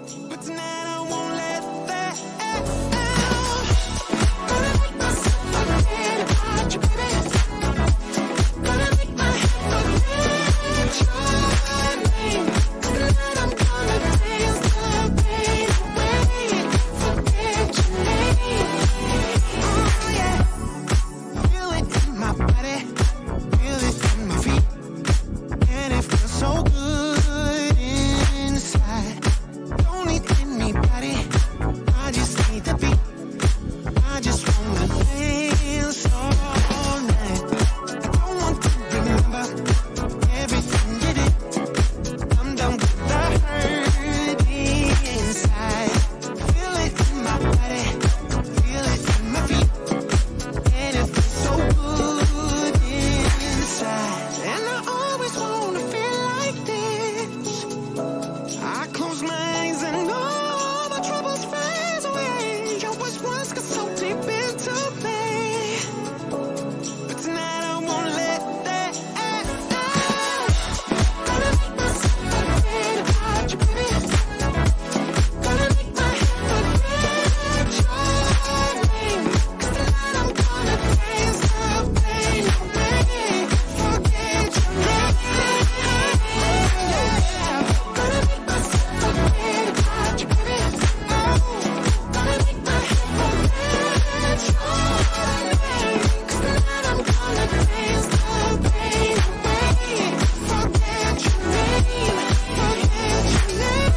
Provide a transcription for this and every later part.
But tonight I won't let that out. Gonna make myself forget about you, baby. Gonna make my head forget your name. 'Cause tonight I'm gonna dance the pain away. Forget your name. Oh yeah. Feel it in my body. Feel it in my feet. And it feels so good inside. Don't need anybody. I just need the beat. I just wanna dance all night. I don't want to remember everything you did. I'm done with the hurt inside. Feel it in my body. Feel it in my feet. And it feels so good inside. And I always wanna feel like this. I close my eyes and all my troubles fade away. Your voice once got so deep into me. But tonight I won't let that out. Gonna make myself forget about you, baby. Gonna make my head forget your name. 'Cause tonight I'm gonna dance the pain away. Forget your name. Gonna make myself forget about you, baby. Oh, gonna make my head forget your name. 'Cause tonight I'm gonna dance the pain away. Forget your name. Forget your name.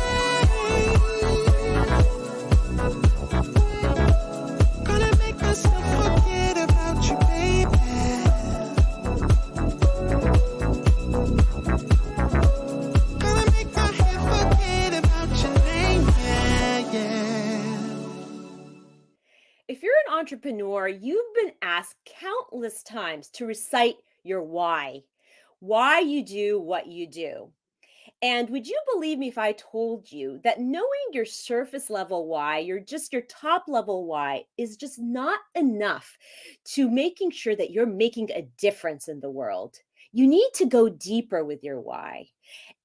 Gonna make myself forget about you, baby. Gonna make my head forget about your name, yeah, yeah. If you're an entrepreneur, you've been asked countless times to recite your why you do what you do. And would you believe me if I told you that knowing your surface level why, your top level why, is just not enough to making sure that you're making a difference in the world? You need to go deeper with your why.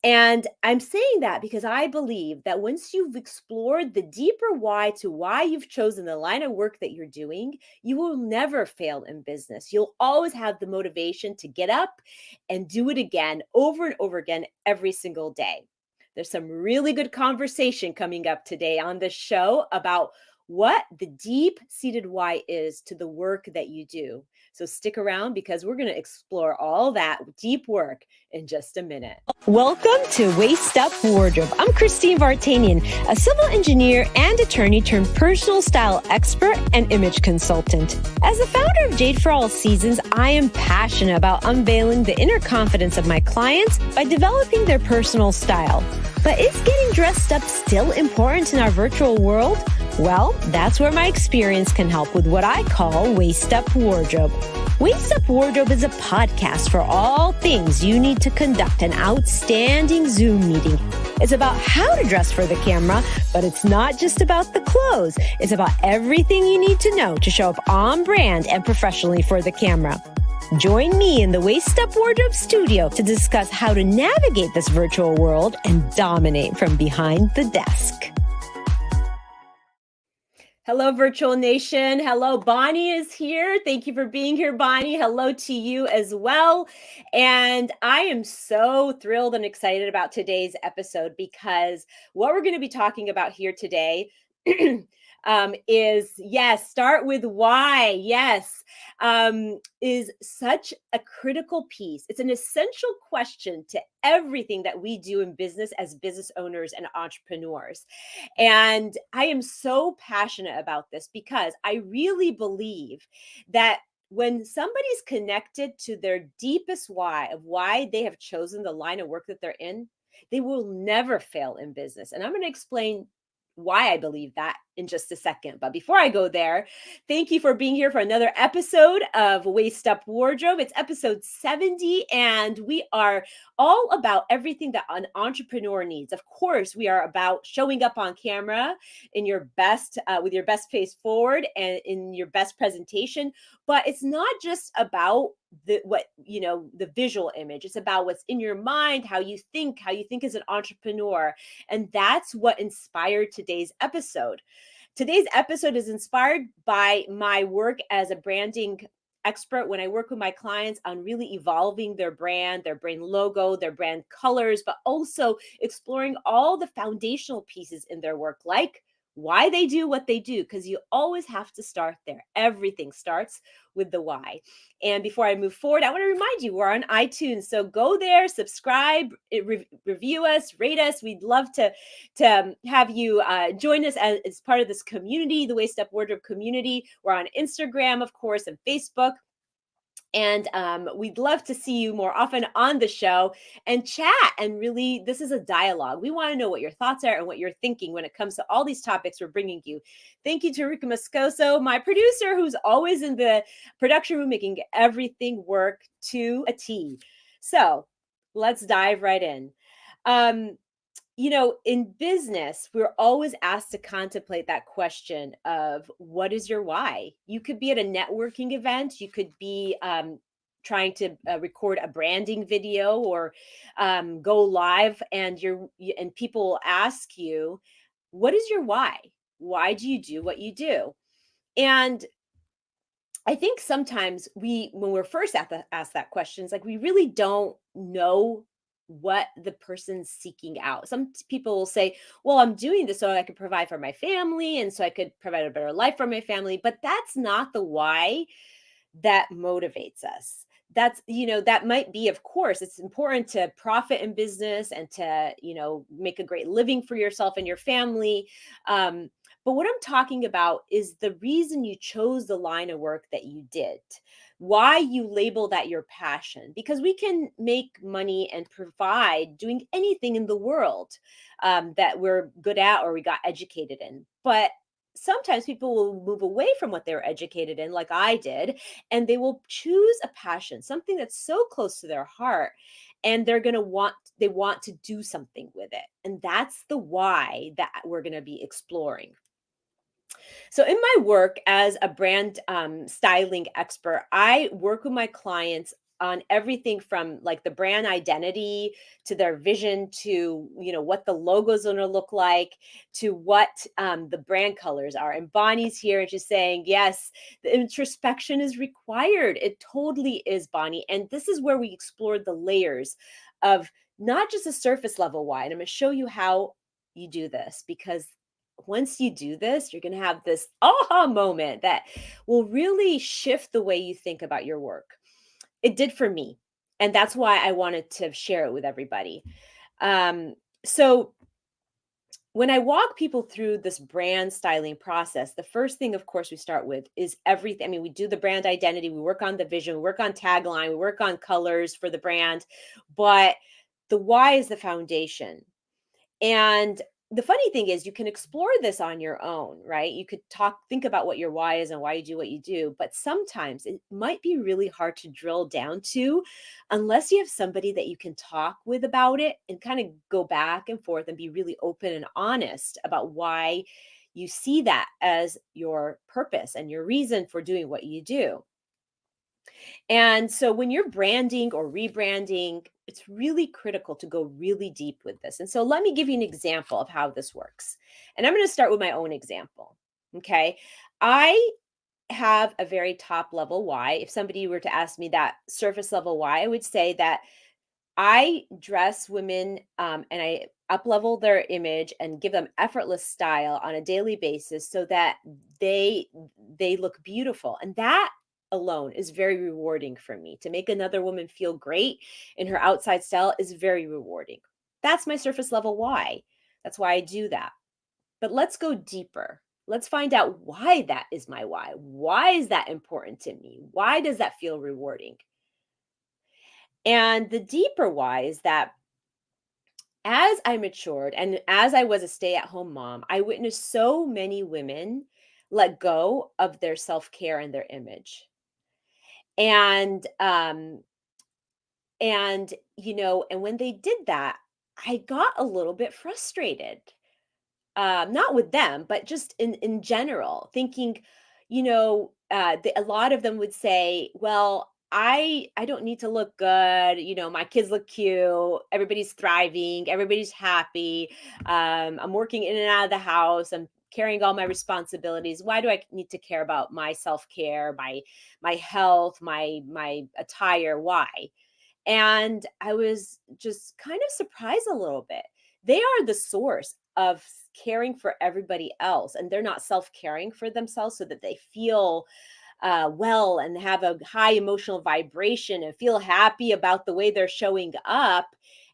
And I'm saying that because I believe that once you've explored the deeper why to why you've chosen the line of work that you're doing, you will never fail in business. You'll always have the motivation to get up and do it again over and over again every single day. There's some really good conversation coming up today on the show about what the deep seated why is to the work that you do. So stick around because we're going to explore all that deep work in just a minute. Welcome to Waist Up Wardrobe. I'm Christine Vartanian, a civil engineer and attorney turned personal style expert and image consultant. As the founder of Jade for All Seasons, I am passionate about unveiling the inner confidence of my clients by developing their personal style. But is getting dressed up still important in our virtual world? Well, that's where my experience can help with what I call Waist Up Wardrobe. Waist Up Wardrobe is a podcast for all things you need to conduct an outstanding Zoom meeting. It's about how to dress for the camera, but it's not just about the clothes. It's about everything you need to know to show up on brand and professionally for the camera. Join me in the Waist Up Wardrobe studio to discuss how to navigate this virtual world and dominate from behind the desk. Hello, Virtual Nation. Hello, Bonnie is here. Thank you for being here, Bonnie. Hello to you as well. And I am so thrilled and excited about today's episode because what we're going to be talking about here today is, yes, start with why. Yes, is such a critical piece. It's an essential question to everything that we do in business as business owners and entrepreneurs. And I am so passionate about this because I really believe that when somebody's connected to their deepest why of why they have chosen the line of work that they're in, they will never fail in business. And I'm going to explain why I believe that in just a second. But before I go there, thank you for being here for another episode of Waist Up Wardrobe. It's episode 70, and we are all about everything that an entrepreneur needs. Of course, we are about showing up on camera in your best, with your best face forward and in your best presentation. But it's not just about the visual image. It's about what's in your mind, how you think as an entrepreneur. And that's what inspired today's episode. Today's episode is inspired by my work as a branding expert when I work with my clients on really evolving their brand logo, their brand colors, but also exploring all the foundational pieces in their work, like why they do what they do, because you always have to start there. Everything starts with the why. And before I move forward, I want to remind you we're on iTunes. So go there, subscribe, review us, rate us. We'd love to have you join us as part of this community, the Waist Up Wardrobe community. We're on Instagram, of course, and Facebook. And we'd love to see you more often on the show and chat. And really, this is a dialogue. We want to know what your thoughts are and what you're thinking when it comes to all these topics we're bringing you. Thank you to Rika Moscoso, my producer, who's always in the production room making everything work to a T. So let's dive right in. In business, we're always asked to contemplate that question of what is your why? You could be at a networking event, you could be trying to record a branding video or go live, and people will ask you, what is your why? Why do you do what you do? And I think sometimes when we're first asked that question, it's like we really don't know what the person's seeking out. Some people will say, well, I'm doing this so I could provide for my family and so I could provide a better life for my family. But that's not the why that motivates us. That might be, of course, it's important to profit in business and to, make a great living for yourself and your family. But what I'm talking about is the reason you chose the line of work that you did, why you label that your passion, because we can make money and provide doing anything in the world that we're good at or we got educated in. But sometimes people will move away from what they're educated in, like I did, and they will choose a passion, something that's so close to their heart, and they want to do something with it. And that's the why that we're going to be exploring. So, in my work as a brand styling expert, I work with my clients on everything from like the brand identity to their vision to what the logo's going to look like to what the brand colors are. And Bonnie's here and she's saying, yes, the introspection is required. It totally is, Bonnie. And this is where we explore the layers of not just a surface level why. And I'm going to show you how you do this, because once you do this, you're going to have this aha moment that will really shift the way you think about your work. It did for me. And that's why I wanted to share it with everybody. So when I walk people through this brand styling process, the first thing, of course, we start with is everything. I mean, we do the brand identity, we work on the vision, we work on tagline, we work on colors for the brand, but the why is the foundation. And the funny thing is you can explore this on your own, right? You could think about what your why is and why you do what you do, but sometimes it might be really hard to drill down to unless you have somebody that you can talk with about it and kind of go back and forth and be really open and honest about why you see that as your purpose and your reason for doing what you do. And so when you're branding or rebranding, it's really critical to go really deep with this. And so let me give you an example of how this works. And I'm going to start with my own example. Okay. I have a very top level why. If somebody were to ask me that surface level why, I would say that I dress women and I up level their image and give them effortless style on a daily basis so that they look beautiful. And that alone is very rewarding for me. To make another woman feel great in her outside style is very rewarding. That's my surface level why. That's why I do that. But let's go deeper. Let's find out why that is my why. Why is that important to me? Why does that feel rewarding? And the deeper why is that As I matured and as I was a stay-at-home mom, I witnessed so many women let go of their self-care and their image. And, and when they did that, I got a little bit frustrated. Not with them, but just in general, thinking, a lot of them would say, "Well, I don't need to look good. My kids look cute. Everybody's thriving. Everybody's happy. I'm working in and out of the house. I'm carrying all my responsibilities. Why do I need to care about my self care, my health, my attire? Why?" And I was just kind of surprised a little bit. They are the source of caring for everybody else, and they're not self-caring for themselves so that they feel well and have a high emotional vibration and feel happy about the way they're showing up.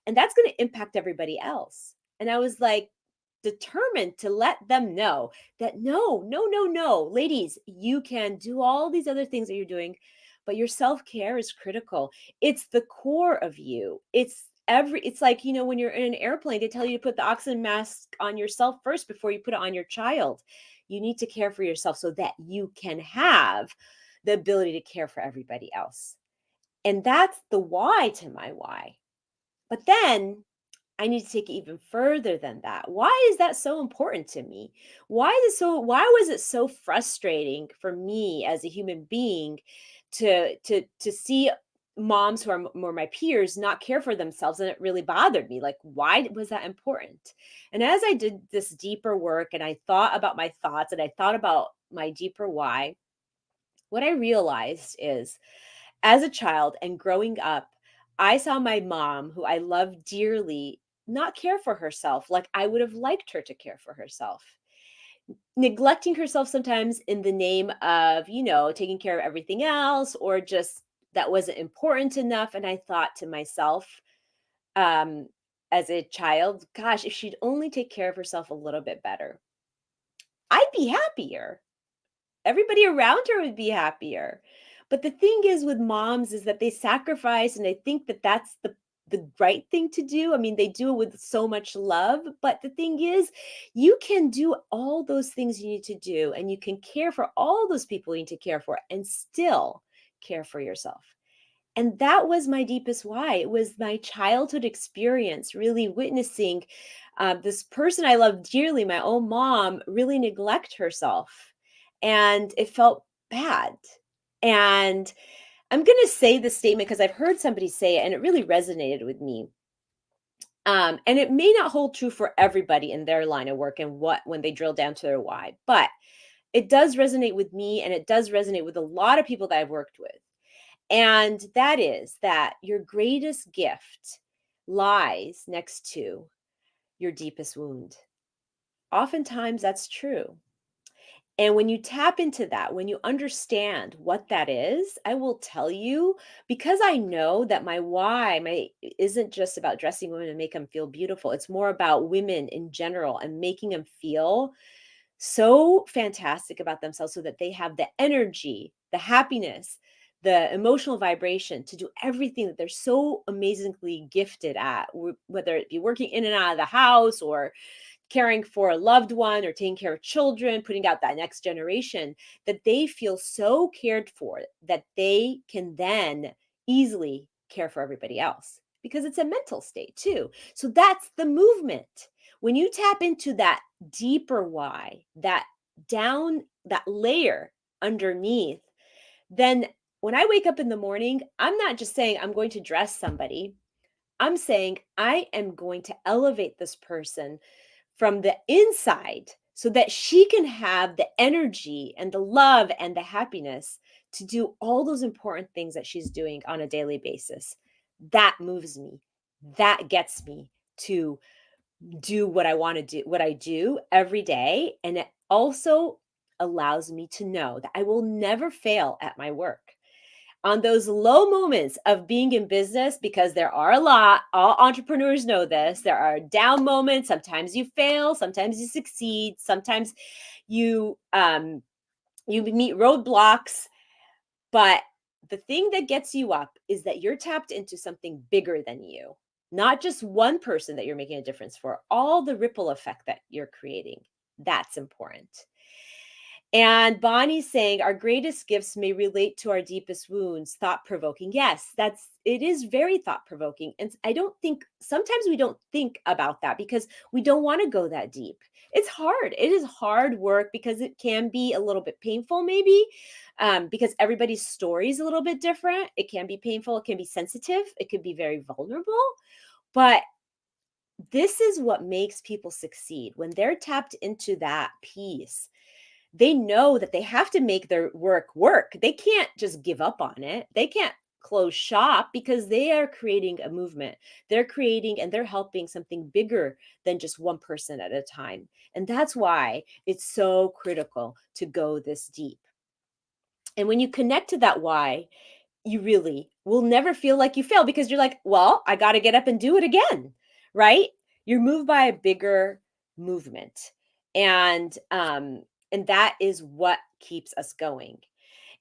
And that's going to impact everybody else. And I was like, determined to let them know that no, no, no, no, ladies, you can do all these other things that you're doing, but your self care is critical. It's the core of you. It's like, when you're in an airplane, they tell you to put the oxygen mask on yourself first before you put it on your child. You need to care for yourself so that you can have the ability to care for everybody else. And that's the why to my why. But then I need to take it even further than that. Why is that so important to me? Why was it so frustrating for me as a human being to see moms who are more my peers not care for themselves, and it really bothered me. Like, why was that important? And as I did this deeper work and I thought about my thoughts and I thought about my deeper why, what I realized is, as a child and growing up, I saw my mom, who I love dearly, not care for herself like I would have liked her to care for herself. Neglecting herself sometimes in the name of, taking care of everything else, or just that wasn't important enough. And I thought to myself, um, as a child, gosh, if she'd only take care of herself a little bit better, I'd be happier. Everybody around her would be happier. But the thing is with moms is that they sacrifice and they think that that's the right thing to do. I mean, they do it with so much love, but the thing is, you can do all those things you need to do and you can care for all those people you need to care for and still care for yourself. And that was my deepest why. It was my childhood experience, really witnessing this person I love dearly, my own mom, really neglect herself. And it felt bad. And I'm going to say this statement because I've heard somebody say it and it really resonated with me. And it may not hold true for everybody in their line of work and when they drill down to their why, but it does resonate with me and it does resonate with a lot of people that I've worked with. And that is that your greatest gift lies next to your deepest wound. Oftentimes, that's true. And when you tap into that, when you understand what that is, I will tell you, because I know that my why my isn't just about dressing women and make them feel beautiful. It's more about women in general and making them feel so fantastic about themselves so that they have the energy, the happiness, the emotional vibration to do everything that they're so amazingly gifted at, whether it be working in and out of the house or caring for a loved one or taking care of children, putting out that next generation, that they feel so cared for that they can then easily care for everybody else because it's a mental state too. So that's the movement. When you tap into that deeper why, that layer underneath, then when I wake up in the morning, I'm not just saying I'm going to dress somebody. I'm saying I am going to elevate this person from the inside so that she can have the energy and the love and the happiness to do all those important things that she's doing on a daily basis. That moves me. That gets me to do what I want to do, what I do every day. And it also allows me to know that I will never fail at my work. On those low moments of being in business, because there are a lot, all entrepreneurs know this, there are down moments. Sometimes you fail, sometimes you succeed, sometimes you meet roadblocks, but the thing that gets you up is that you're tapped into something bigger than you. not just one person that you're making a difference for, all the ripple effect that you're creating. That's important. And Bonnie's saying our greatest gifts may relate to our deepest wounds, thought provoking. Yes, it is very thought provoking. And I don't think sometimes we don't think about that because we don't want to go that deep. It's hard. It is hard work because it can be a little bit painful, maybe, because everybody's story is a little bit different. It can be painful. It can be sensitive. It could be very vulnerable. But this is what makes people succeed when they're tapped into that piece. They know that they have to make their work work. They can't just give up on it. They can't close shop because they are creating a movement. They're creating and they're helping something bigger than just one person at a time. And that's why it's so critical to go this deep. And when you connect to that why, you really will never feel like you fail because you're like, well, I got to get up and do it again, right? You're moved by a bigger movement. And that is what keeps us going.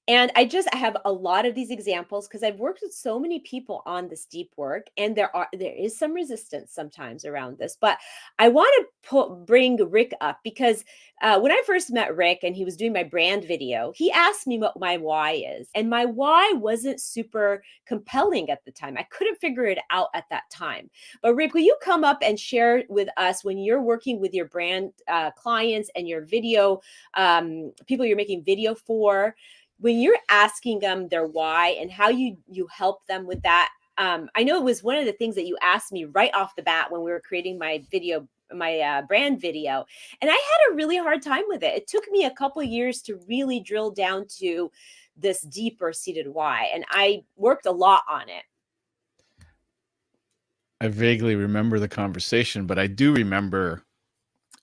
And I have a lot of these examples because I've worked with so many people on this deep work, and there is some resistance sometimes around this. But I want to bring Rick up because when I first met Rick and he was doing my brand video, he asked me what my why is, and my why wasn't super compelling at the time. I couldn't figure it out at that time. But Rick, will you come up and share with us when you're working with your brand clients and your video people you're making video for? When you're asking them their why and how you help them with that, I know it was one of the things that you asked me right off the bat when we were creating my video, my brand video, and I had a really hard time with it. It took me a couple of years to really drill down to this deeper seated why, and I worked a lot on it. I vaguely remember the conversation, but I do remember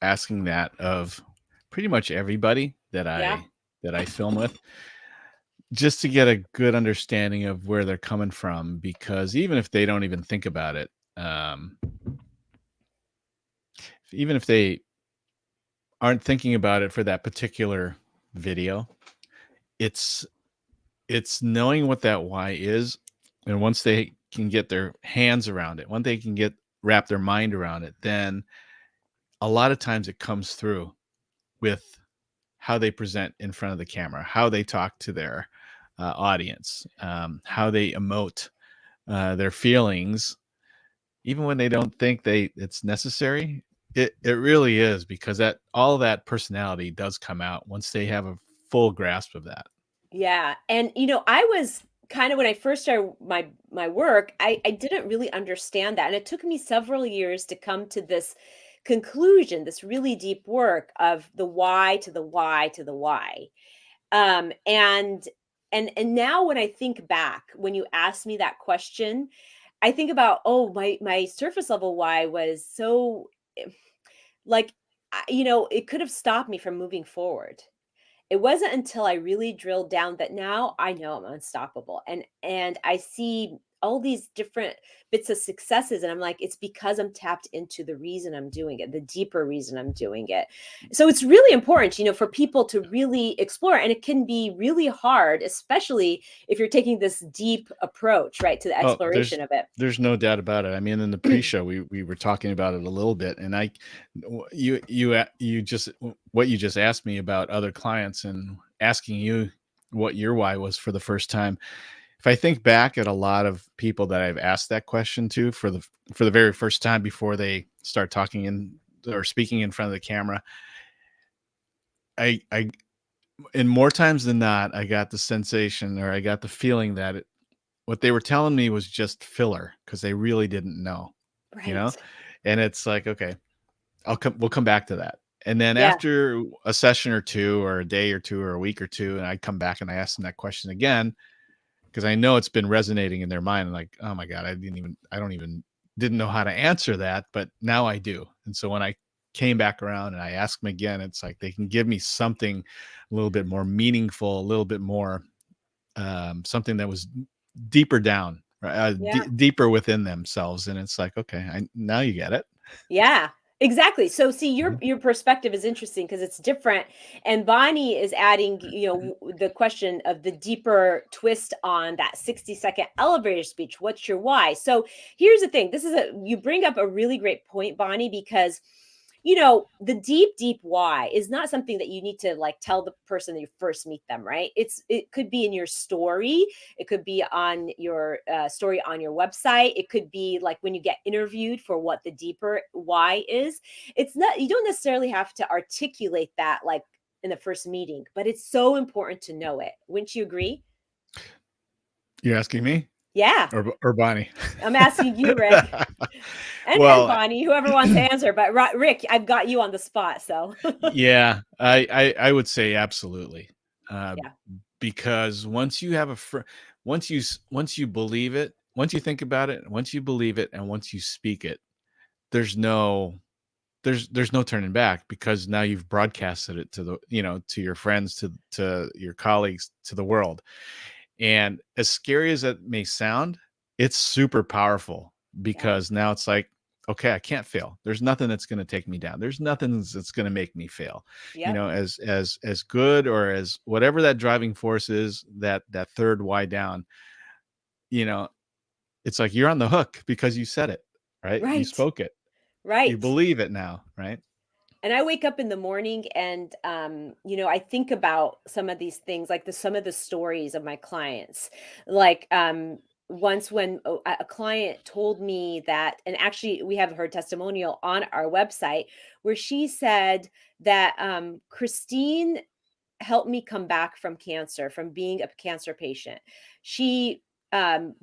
asking that of pretty much everybody that I film with, just to get a good understanding of where they're coming from, because even if they don't even think about it, even if they aren't thinking about it for that particular video, it's knowing what that why is. And once they can get their hands around it, once they can wrap their mind around it, then a lot of times it comes through with how they present in front of the camera, how they talk to their audience, how they emote their feelings, even when they don't think it's necessary. It really is, because that all that personality does come out once they have a full grasp of that. Yeah. And I was kind of, when I first started my work, I didn't really understand that. And it took me several years to come to this conclusion, this really deep work of the why to the why to the why. And now when I think back, when you ask me that question, I think about, oh, my surface level why was so like, it could have stopped me from moving forward. It wasn't until I really drilled down that now I know I'm unstoppable. And I see all these different bits of successes, and I'm like, it's because I'm tapped into the reason I'm doing it, the deeper reason I'm doing it. So it's really important, for people to really explore, and it can be really hard, especially if you're taking this deep approach, right, to the exploration of it. There's no doubt about it. I mean, in the pre-show, we were talking about it a little bit, and you just what you just asked me about other clients and asking you what your why was for the first time. If I think back at a lot of people that I've asked that question to for the very first time before they start talking in or speaking in front of the camera, I in more times than not, I got the sensation, or I got the feeling that what they were telling me was just filler, because they really didn't know, Right. and it's like, okay, we'll come back to that. And then Yeah. after a session or two, or a day or two, or a week or two, and I come back and I ask them that question again, because I know it's been resonating in their mind. Like, oh my God, didn't know how to answer that, but now I do. And so when I came back around and I asked them again, it's like they can give me something a little bit more meaningful, a little bit more something that was deeper down, Yeah. deeper within themselves. And it's like, okay, now you get it. Yeah. Exactly. So see, Mhm. your perspective is interesting because it's different. And Bonnie is adding, the question of the deeper twist on that 60-second elevator speech. What's your why? So here's the thing. You bring up a really great point, Bonnie, because the deep why is not something that you need to like tell the person that you first meet them, right? It could be in your story, it could be on your story on your website, it could be like when you get interviewed for what the deeper why is. It's not, you don't necessarily have to articulate that like in the first meeting, but it's so important to know it. Wouldn't you agree? You're asking me Yeah, or Bonnie? I'm asking you, Rick, and Well, Bonnie, whoever wants to answer. But Rick, I've got you on the spot, so yeah, I would say absolutely. Uh, yeah, because once you have once you believe it, once you think about it, once you believe it, and once you speak it, there's no there's no turning back because now you've broadcasted it to to your friends, to your colleagues, to the world. And as scary as that may sound, it's super powerful yeah, because now it's like, okay, I can't fail. There's nothing that's going to take me down. There's nothing that's going to make me fail. yep. As good or as whatever that driving force is, that third why down, you know, it's like you're on the hook because you said it, right? You Right, spoke it. You right. believe it now, right? And I wake up in the morning and, I think about some of these things, like some of the stories of my clients. Like, once when a client told me that, and actually we have her testimonial on our website where she said that, Christine helped me come back from cancer, from being a cancer patient. She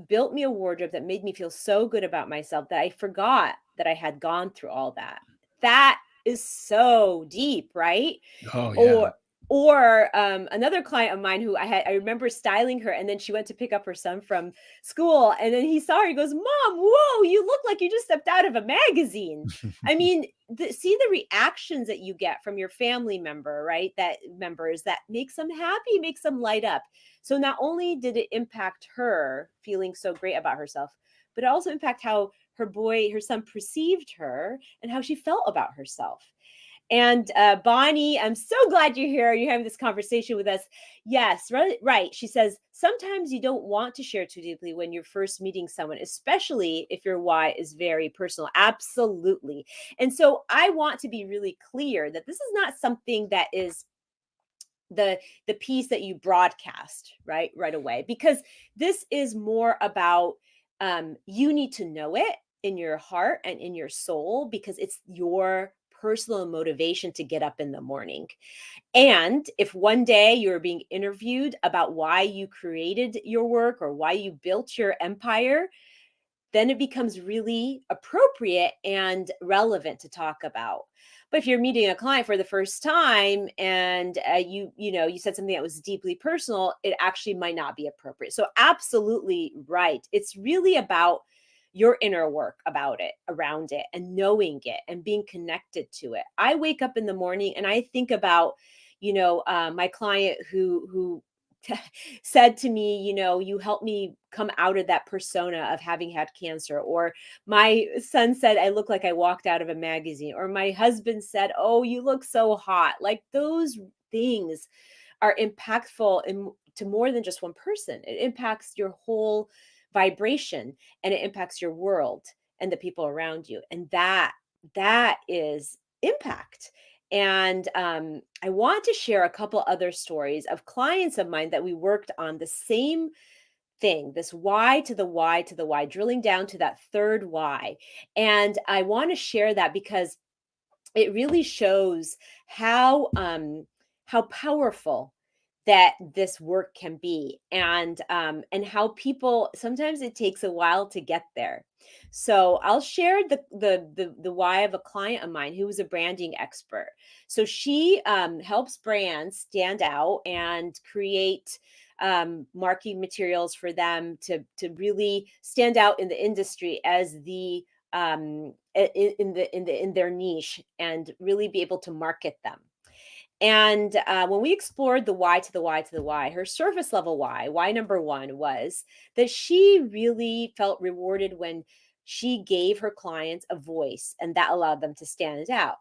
built me a wardrobe that made me feel so good about myself that I forgot that I had gone through all that. That is so deep, right? Oh yeah. Or another client of mine who I remember styling her, and then she went to pick up her son from school, and then he saw her. He goes, "Mom, whoa, you look like you just stepped out of a magazine." I mean, see the reactions that you get from your family member, right? That members that makes them happy, makes them light up. So not only did it impact her feeling so great about herself, but it also impact how her son perceived her and how she felt about herself. And Bonnie, I'm so glad you're here. You're having this conversation with us. Yes, right, right. She says sometimes you don't want to share too deeply when you're first meeting someone, especially if your why is very personal. Absolutely. And so I want to be really clear that this is not something that is the the piece that you broadcast right away, because this is more about, you need to know it in your heart and in your soul because it's your personal motivation to get up in the morning. And if one day you're being interviewed about why you created your work or why you built your empire, then it becomes really appropriate and relevant to talk about. But if you're meeting a client for the first time and you said something that was deeply personal, it actually might not be appropriate. So absolutely right. It's really about your inner work about it, around it, and knowing it and being connected to it. I wake up in the morning and I think about, my client who said to me, you helped me come out of that persona of having had cancer. Or my son said, I look like I walked out of a magazine. Or my husband said, oh, you look so hot. Like those things are impactful to more than just one person. It impacts your whole vibration and it impacts your world and the people around you. And that is impact. And I want to share a couple other stories of clients of mine that we worked on the same thing, this why to the why to the why, drilling down to that third why. And I want to share that because it really shows how powerful that this work can be, and how people sometimes it takes a while to get there. So I'll share the why of a client of mine who was a branding expert. So she helps brands stand out and create marketing materials for them to really stand out in the industry as the in their niche and really be able to market them. And when we explored the why to the why to the why, her surface level why number one was that she really felt rewarded when she gave her clients a voice, and that allowed them to stand out.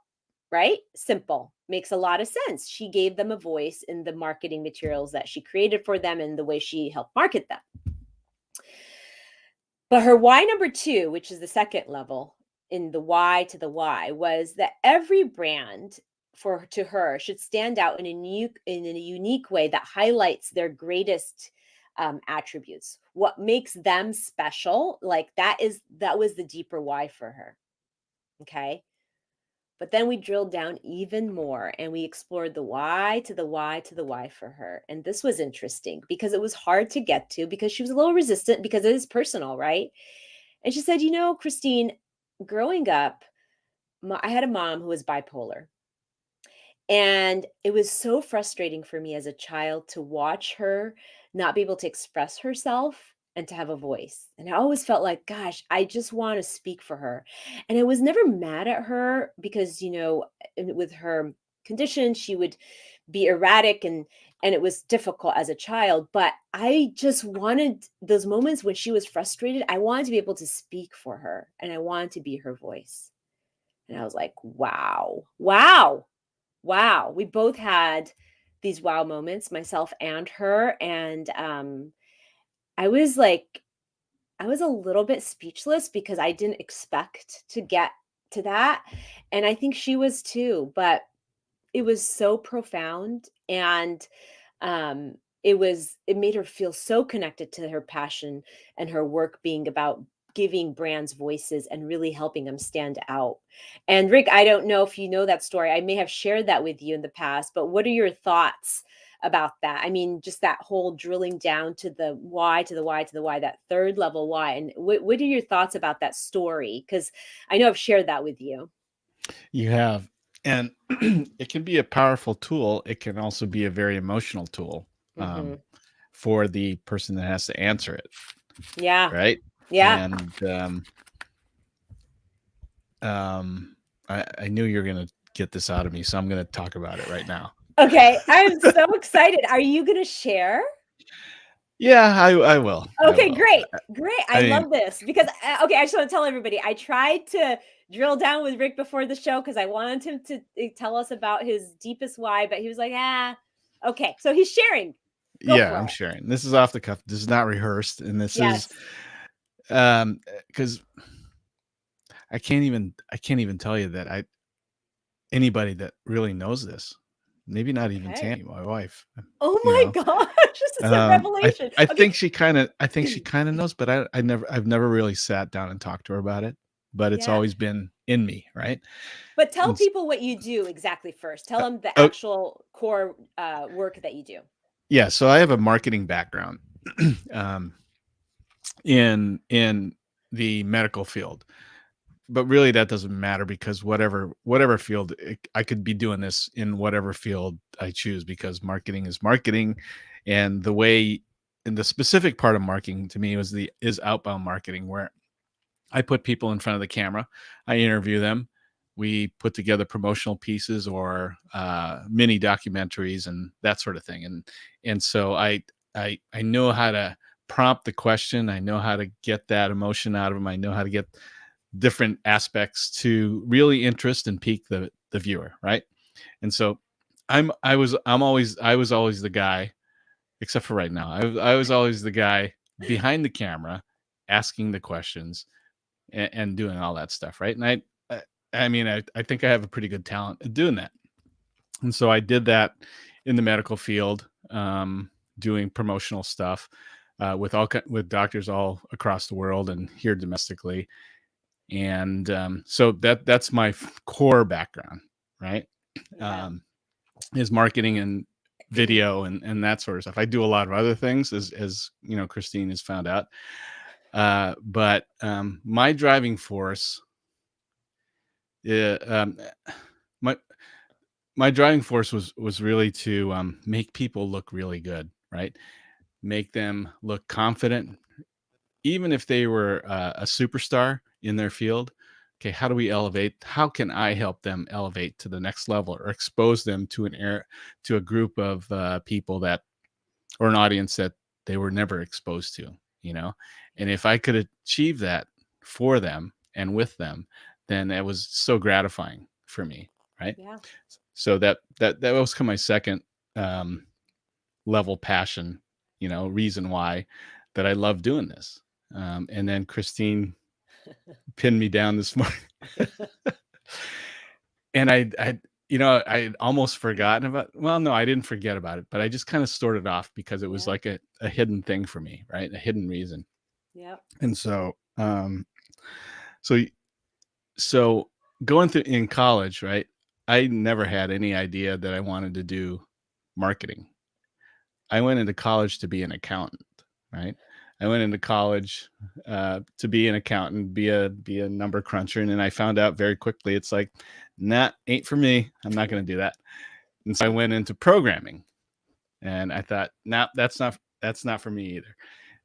Right? Simple. Makes a lot of sense. She gave them a voice in the marketing materials that she created for them and the way she helped market them. But her why number 2, which is the second level in the why to the why, was that every brand to her should stand out in a unique way that highlights their greatest attributes. What makes them special? Like that was the deeper why for her. Okay. But then we drilled down even more and we explored the why to the why to the why for her. And this was interesting because it was hard to get to because she was a little resistant because it is personal, right? And she said, Christine, growing up, I had a mom who was bipolar. And it was so frustrating for me as a child to watch her not be able to express herself and to have a voice. And I always felt like, gosh, I just want to speak for her. And I was never mad at her because, with her condition, she would be erratic and it was difficult as a child, but I just wanted those moments when she was frustrated. I wanted to be able to speak for her and I wanted to be her voice. And I was like, wow, wow. Wow, we both had these wow moments, myself and her, and, I was a little bit speechless because I didn't expect to get to that, and I think she was too, but it was so profound, and, it made her feel so connected to her passion and her work being about giving brands voices and really helping them stand out. And Rick, I don't know if you know that story. I may have shared that with you in the past, but what are your thoughts about that? I mean, just that whole drilling down to the why, to the why, to the why, that third level why. And what are your thoughts about that story? Because I know I've shared that with you. You have. And it can be a powerful tool. It can also be a very emotional tool Mhm. for the person that has to answer it. Yeah. Right. Yeah. And I knew you were going to get this out of me, so I'm going to talk about it right now. Okay. I'm so excited. Are you going to share? Yeah, I will. Okay, will. great. Great. I mean, love this because, okay, I just want to tell everybody, I tried to drill down with Rick before the show because I wanted him to tell us about his deepest why, but he was like, okay. So he's sharing. Go yeah, for I'm it. sharing. This is off the cuff. This is not rehearsed. And this is, Yes. because I can't even tell you that anybody that really knows this, maybe not even Okay. Tammy, my wife, Oh you my know, gosh. This is a revelation. I Okay. think she kind of knows, but I've never really sat down and talked to her about it, but it's Yeah. always been in me. Right. But tell And people what you do exactly first. Tell them the oh, actual core work that you do. yeah. So I have a marketing background, um, in the medical field, but really that doesn't matter because whatever field I could be doing this in whatever field I choose because marketing is marketing, and the specific part of marketing to me is outbound marketing where I put people in front of the camera, I interview them, we put together promotional pieces or mini documentaries and that sort of thing, and so I know how to prompt the question, I know how to get that emotion out of them, I know how to get different aspects to really interest and pique the viewer, right? And so I was always the guy, except for right now. I was always the guy behind the camera, asking the questions and doing all that stuff, right? And I think I have a pretty good talent at doing that. And so I did that in the medical field, doing promotional stuff with doctors all across the world and here domestically. And so that's my core background, right? Yeah. Is marketing and video and that sort of stuff. I do a lot of other things, as you know, Christine has found out. But my driving force, uh, my my driving force was really to make people look really good, right? Make them look confident, even if they were a superstar in their field. Okay, how do we elevate? How can I help them elevate to the next level or expose them to to a group of people that, or an audience that they were never exposed to, you know? And if I could achieve that for them and with them, then that was so gratifying for me, right? Yeah. So that was kind of my second level passion, reason why that I love doing this. And then Christine pinned me down this morning, and I'd almost forgotten about. Well, no, I didn't forget about it, but I just kind of stored it off because it was Yeah. like a hidden thing for me, right? A hidden reason. Yep. And so, so so going through in college, right? I never had any idea that I wanted to do marketing. I went into college to be an accountant, right? I went into college to be an accountant, be a number cruncher, and then I found out very quickly it's like, nah, ain't for me. I'm not going to do that. And so I went into programming, and I thought, nah, that's not for me either.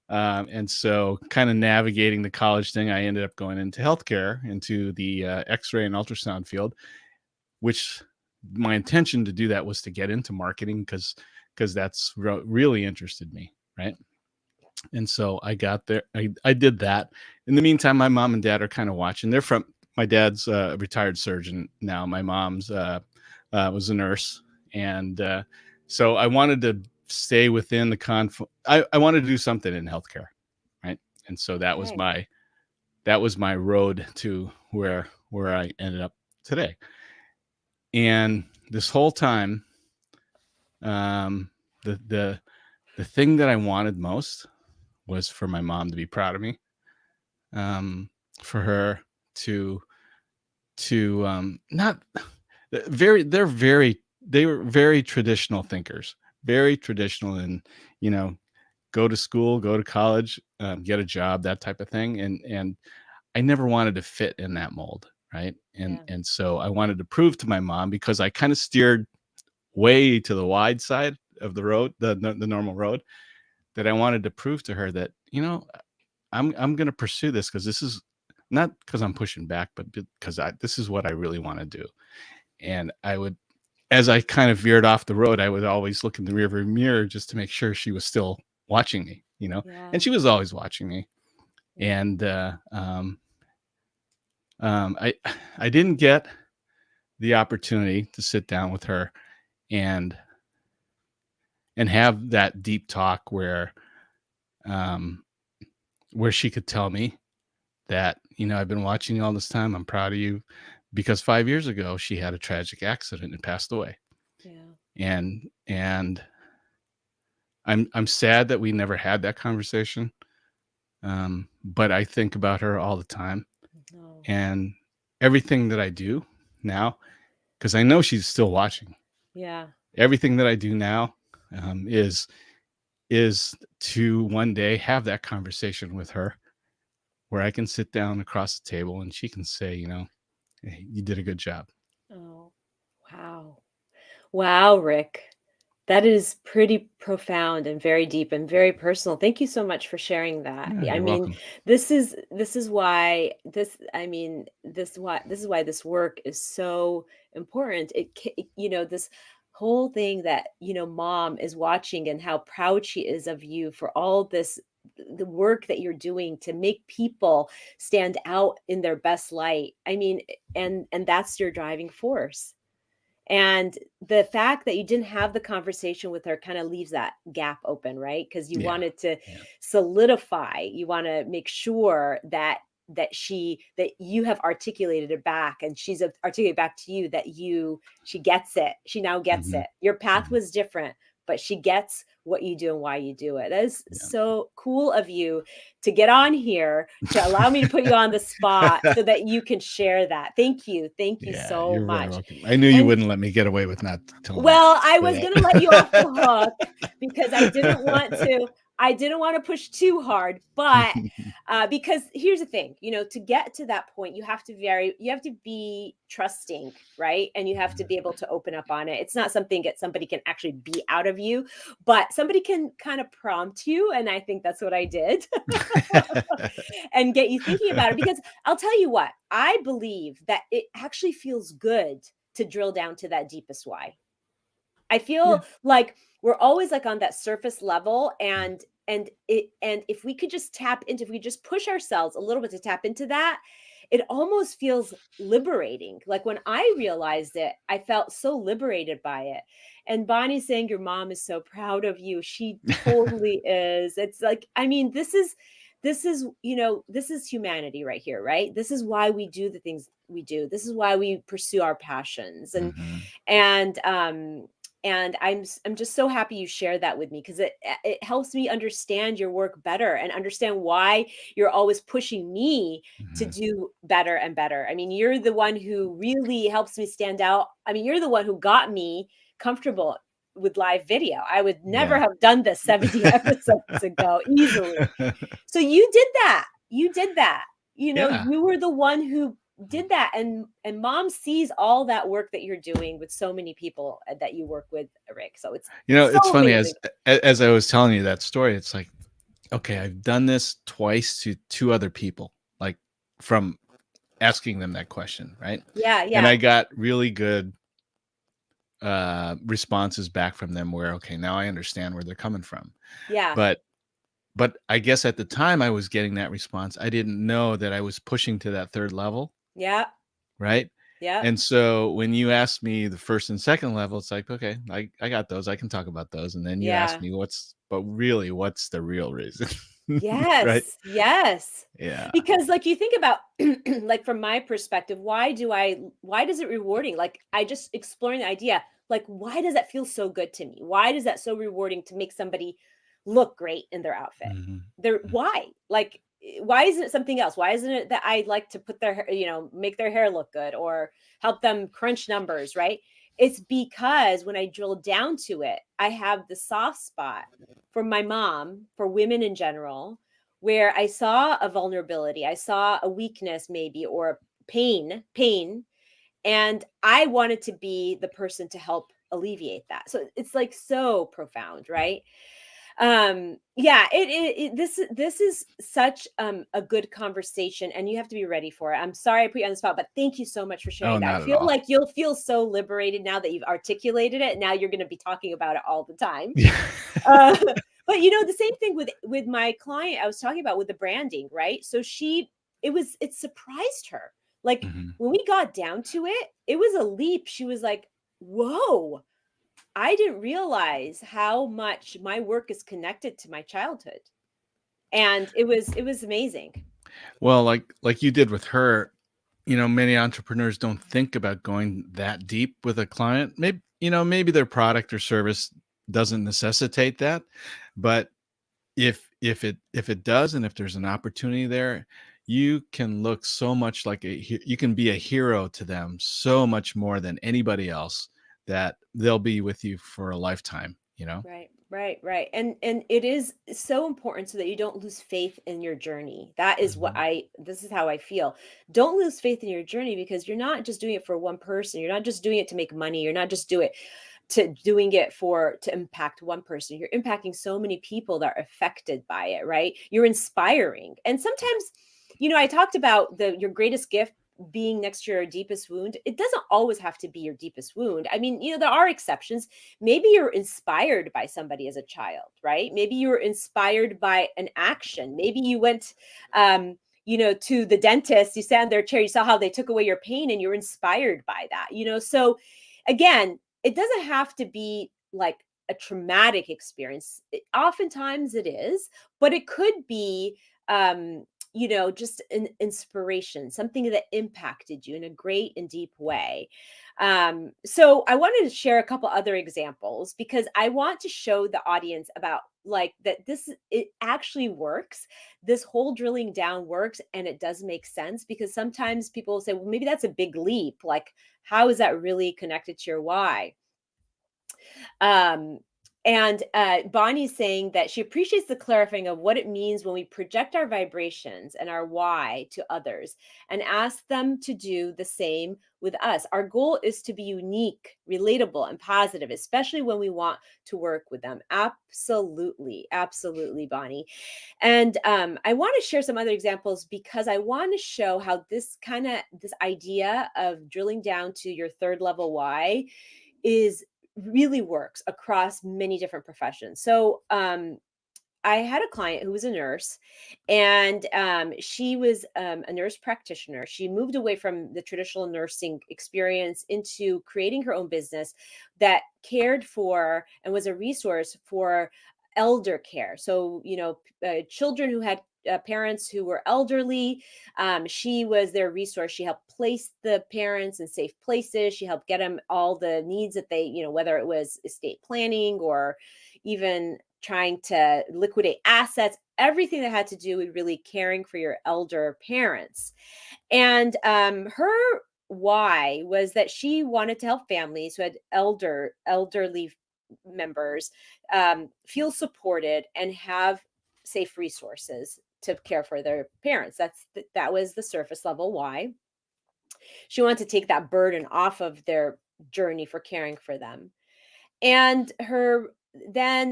And so, kind of navigating the college thing, I ended up going into healthcare, into the X-ray and ultrasound field, which my intention to do that was to get into marketing because that's really interested me, right? And so I got there. I did that. In the meantime, my mom and dad are kind of watching. They're from my dad's a retired surgeon now. My mom's was a nurse, and so I wanted to stay within the I wanted to do something in healthcare, right? And so that was Okay. my road to where I ended up today. And this whole time, the thing that I wanted most was for my mom to be proud of me, for her to not they were very traditional thinkers, very traditional, and go to school, go to college, get a job, that type of thing, and I never wanted to fit in that mold, right? and Yeah. and so I wanted to prove to my mom, because I kind of steered way to the wide side of the road, the normal road, that I wanted to prove to her that, I'm going to pursue this, because this is not because I'm pushing back, but because this is what I really want to do. And I would, as I kind of veered off the road, I would always look in the rearview mirror just to make sure she was still watching me, and Yeah. she was always watching me. Yeah. And I I didn't get the opportunity to sit down with her and have that deep talk um, where she could tell me that, I've been watching you all this time. I'm proud of you, because 5 years ago she had a tragic accident and passed away. Yeah. And I'm sad that we never had that conversation. But I think about her all the time, No. and everything that I do now, because I know she's still watching. Yeah. Everything that I do now is to one day have that conversation with her, where I can sit down across the table and she can say, hey, you did a good job. Oh, wow. Wow, Rick. That is pretty profound and very deep and very personal. Thank you so much for sharing that. Yeah, I you're mean, welcome. this is why this is why this work is so important. This whole thing that, mom is watching and how proud she is of you for all this the work that you're doing to make people stand out in their best light. I mean, and that's your driving force. And the fact that you didn't have the conversation with her kind of leaves that gap open, right? Because you Yeah. wanted to Yeah. solidify, you want to make sure that you have articulated it back, and she's articulated back to you that she gets it. She now gets Hmm. it. Your path Hmm. was different, but she gets what you do and why you do it. That is Yeah. so cool of you to get on here to allow me to put you on the spot so that you can share that. Thank you. Thank you Yeah, so you're very much. welcome. I knew you And wouldn't let me get away with not telling me well, I was gonna let you off the that. hook because I didn't want to push too hard, but because here's the thing, to get to that point, you have to be trusting, right? And you have to be able to open up on it. It's not something that somebody can actually be out of you, but somebody can kind of prompt you, and I think that's what I did. And get you thinking about it, because I'll tell you what, I believe that it actually feels good to drill down to that deepest why. I Yeah. feel like we're always like on that surface level, and and if we could just if we just push ourselves a little bit to tap into that, it almost feels liberating. Like when I realized it, I felt so liberated by it. And Bonnie saying your mom is so proud of you. She totally is. It's like, I mean, this is humanity right here, right? This is why we do the things we do. This is why we pursue our passions. Mhm. And and I'm just so happy you shared that with me, because it helps me understand your work better and understand why you're always pushing me to Mhm. do better and better. I mean, you're the one who really helps me stand out. I mean, you're the one who got me comfortable with live video. I would never Yeah. have done this 70 episodes ago easily. So you did that. You did that. You know, Yeah. you were the one who did that, and mom sees all that work that you're doing with so many people that you work with, Rick. So it's so It's funny amazing. as I was telling you that story, it's like, okay, I've done this twice to 2 other people, like, from asking them that question, right? Yeah, And I yeah, got really good, responses back from them where, okay, now I understand where they're coming from. yeah, But I guess at the time I was getting that response, I didn't know that I was pushing to that 3rd level, yeah, right? yeah, And so when you asked me the 1st and 2nd level, it's like, okay, I got those. I can talk about those. And then you ask yeah. me but really, what's the real reason? Right? Yes, yes. Yeah. Because like you think about like from my perspective, why does it rewarding? Like I just exploring the idea, like why does that feel so good to me? Why does that so rewarding to make somebody look great in their outfit? Mhm. Why? Like why isn't it something else? Why isn't it that I like to put their make their hair look good or help them crunch numbers, right? It's because when I drill down to it, I have the soft spot for my mom, for women in general, where I saw a vulnerability, I saw a weakness maybe or a pain, and I wanted to be the person to help alleviate that. So it's like so profound, right? Yeah, this is such a good conversation, and you have to be ready for it. I'm sorry I put you on the spot, but thank you so much for Oh, sharing that. I not at feel all. like you'll feel so liberated now that you've articulated it. Now you're going to be talking about it all the time. Yeah. uh, but the same thing with my client I was talking about with the branding, right? So it surprised her. Like Mhm. when we got down to it, it was a leap. She was like, whoa, I didn't realize how much my work is connected to my childhood. And it was amazing. Well, like you did with her, many entrepreneurs don't think about going that deep with a client. Maybe their product or service doesn't necessitate that, but if it does, and if there's an opportunity there, you can look so much like you can be a hero to them so much more than anybody else, that they'll be with you for a lifetime. Right, right, right. And it is so important so that you don't lose faith in your journey. That is what Mhm. this is how I feel. Don't lose faith in your journey, because you're not just doing it for one person. You're not just doing it to make money. You're not just doing it to impact one person. You're impacting so many people that are affected by it, right? You're inspiring. And sometimes, I talked about the your greatest gift being next to your deepest wound. It doesn't always have to be your deepest wound. I mean, there are exceptions. Maybe you're inspired by somebody as a child, right? Maybe you were inspired by an action. Maybe you went to the dentist, you sat in their chair, you saw how they took away your pain, and you're inspired by that. So again, it doesn't have to be like a traumatic experience. Oftentimes it is, but it could be just an inspiration, something that impacted you in a great and deep way. So I wanted to share a couple other examples, because I want to show the audience about like that it actually works. This whole drilling down works, and it does make sense, because sometimes people will say, well, maybe that's a big leap. Like, how is that really connected to your why? Um, and Bonnie's saying that she appreciates the clarifying of what it means when we project our vibrations and our why to others and ask them to do the same with us. Our goal is to be unique, relatable, and positive, especially when we want to work with them. Absolutely. Absolutely, Bonnie. And I want to share some other examples, because I want to show how this idea of drilling down to your third level why is really works across many different professions. So I had a client who was a nurse, and she was a nurse practitioner. She moved away from the traditional nursing experience into creating her own business that cared for and was a resource for elder care. So, children who had parents who were elderly, she was their resource. She helped place the parents in safe places. She helped get them all the needs that they, whether it was estate planning or even trying to liquidate assets, everything that had to do with really caring for your elder parents. And her why was that she wanted to help families who had elderly members feel supported and have safe resources to care for their parents. That was the surface level why. She wanted to take that burden off of their journey for caring for them. And her then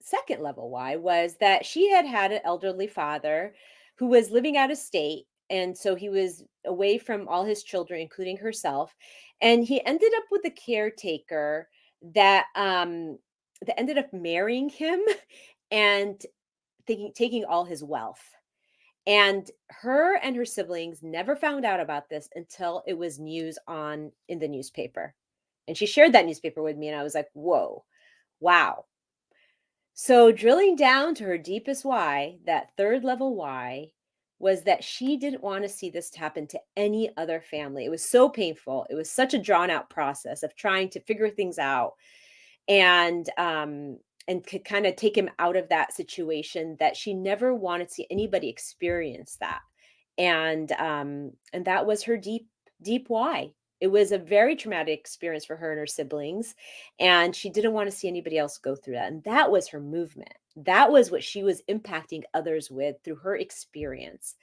second level why was that she had an elderly father who was living out of state, and so he was away from all his children, including herself, and he ended up with a caretaker that ended up marrying him and taking all his wealth. And her and her siblings never found out about this until it was news on in the newspaper. And she shared that newspaper with me, and I was like, whoa, wow. So drilling down to her deepest why, that third level why, was that she didn't want to see this happen to any other family. It was so painful. It was such a drawn out process of trying to figure things out, and could kind of take him out of that situation, that she never wanted to see anybody experience that. And that was her deep why. It was a very traumatic experience for her and her siblings, and she didn't want to see anybody else go through that. And that was her movement. That was what she was impacting others with through her experience.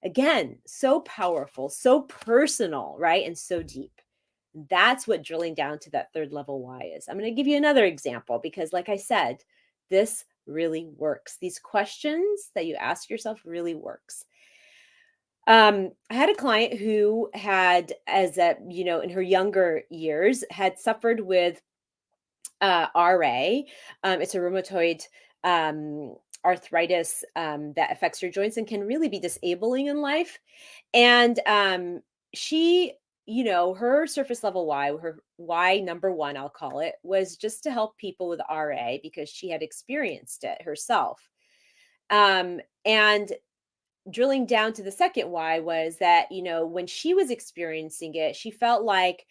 Again, so powerful, so personal, right? And so deep. That's what drilling down to that third level why is. I'm going to give you another example because, like I said, this really works. These questions that you ask yourself really works. I had a client who had, in her younger years, had suffered with RA. It's a rheumatoid arthritis that affects your joints and can really be disabling in life. And she, her surface level why, her why number one, I'll call it, was just to help people with RA because she had experienced it herself. And drilling down to the second why was that, when she was experiencing it, she felt like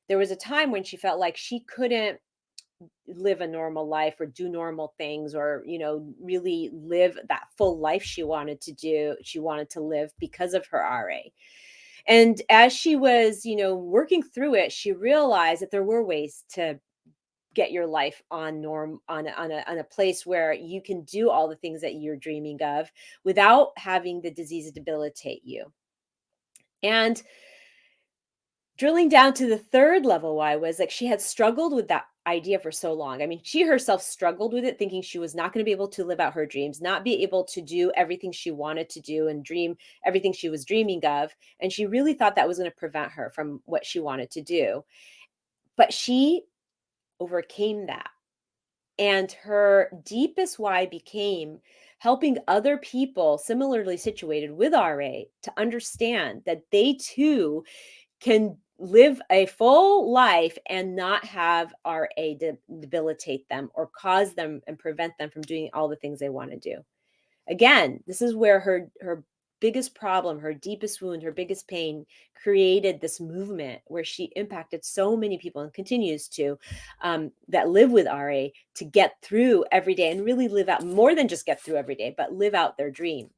there was a time when she felt like she couldn't live a normal life or do normal things or, really live that full life she wanted to live because of her RA. And as she was, working through it, she realized that there were ways to get your life on norm on a place where you can do all the things that you're dreaming of without having the disease debilitate you. And drilling down to the third level why was like she had struggled with that idea for so long. I mean, she herself struggled with it, thinking she was not going to be able to live out her dreams, not be able to do everything she wanted to do and dream everything she was dreaming of. And she really thought that was going to prevent her from what she wanted to do. But she overcame that. And her deepest why became helping other people similarly situated with RA to understand that they too can live a full life and not have RA debilitate them or cause them and prevent them from doing all the things they want to do. Again, this is where her biggest problem, her deepest wound, her biggest pain created this movement where she impacted so many people and continues to, that live with RA, to get through every day and really live out, more than just get through every day, but live out their dream.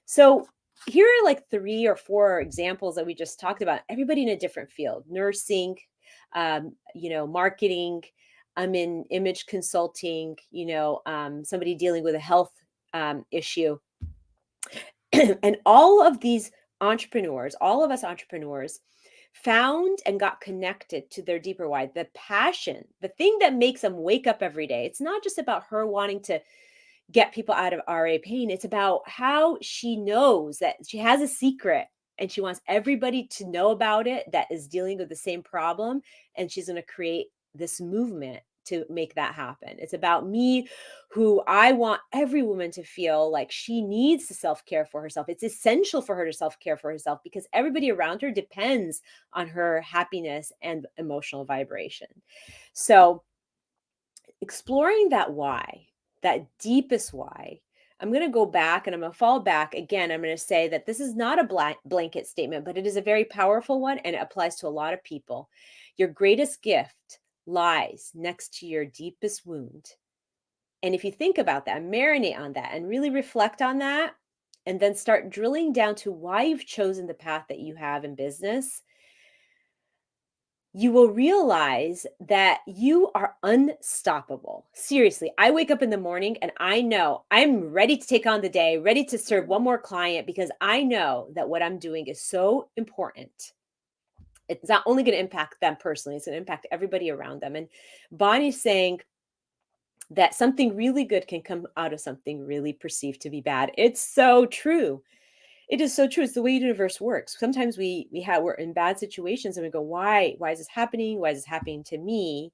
So here are like 3 or 4 examples that we just talked about. Everybody in a different field: nursing, marketing. I'm in image consulting. Somebody dealing with a health issue, and all of these entrepreneurs, all of us entrepreneurs, found and got connected to their deeper why, the passion, the thing that makes them wake up every day. It's not just about her wanting to get people out of RA pain. It's about how she knows that she has a secret and she wants everybody to know about it that is dealing with the same problem. And she's going to create this movement to make that happen. It's about me, who I want every woman to feel like she needs to self-care for herself. It's essential for her to self-care for herself because everybody around her depends on her happiness and emotional vibration. So, exploring that why, that deepest why, I'm going to go back and I'm going to fall back again. I'm going to say that this is not a blanket statement, but it is a very powerful one and it applies to a lot of people. Your greatest gift lies next to your deepest wound. And if you think about that, marinate on that and really reflect on that, and then start drilling down to why you've chosen the path that you have in business, you will realize that you are unstoppable. Seriously, I wake up in the morning and I know I'm ready to take on the day, ready to serve one more client because I know that what I'm doing is so important. It's not only going to impact them personally, it's going to impact everybody around them. And Bonnie's saying that something really good can come out of something really perceived to be bad. It's so true. It is so true. It's the way the universe works. Sometimes we're in bad situations and we go, why is this happening? Why is this happening to me?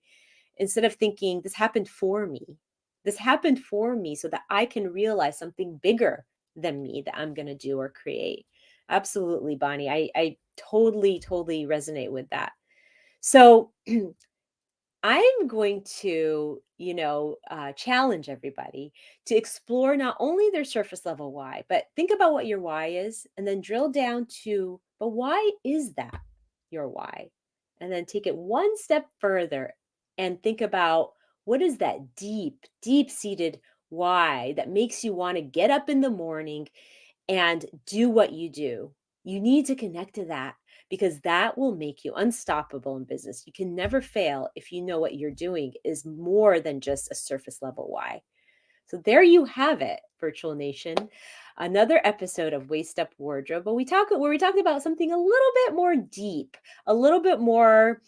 Instead of thinking this happened for me. This happened for me so that I can realize something bigger than me that I'm going to do or create. Absolutely, Bonnie. I totally resonate with that. So I'm going to, challenge everybody to explore not only their surface level why, but think about what your why is and then drill down to, but why is that your why? And then take it one step further and think about what is that deep seated why that makes you want to get up in the morning and do what you do. You need to connect to that because that will make you unstoppable in business. You can never fail if you know what you're doing is more than just a surface level why. So there you have it, Virtual Nation. Another episode of Waist Up Wardrobe, but we talked about something a little bit more deep, a little bit more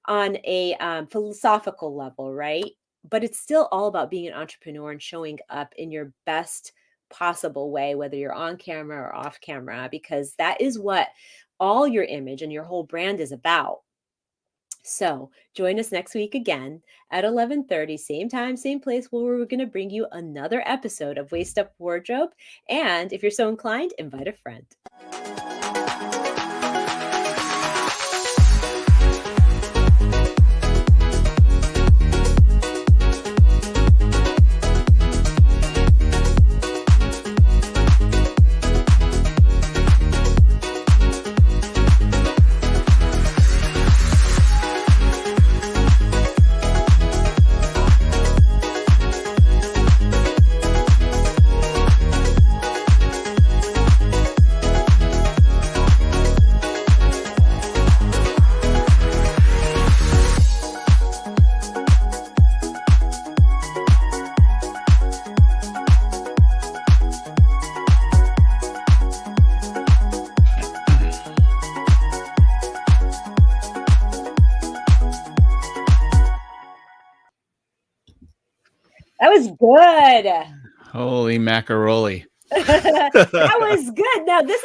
on a philosophical level, right? But it's still all about being an entrepreneur and showing up in your best possible way, whether you're on camera or off camera, because that is what all your image and your whole brand is about. So join us next week again at 11:30, same time, same place, where we're going to bring you another episode of Waist Up Wardrobe. And if you're so inclined, invite a friend. That was good. Holy macaroni. That was good. Now this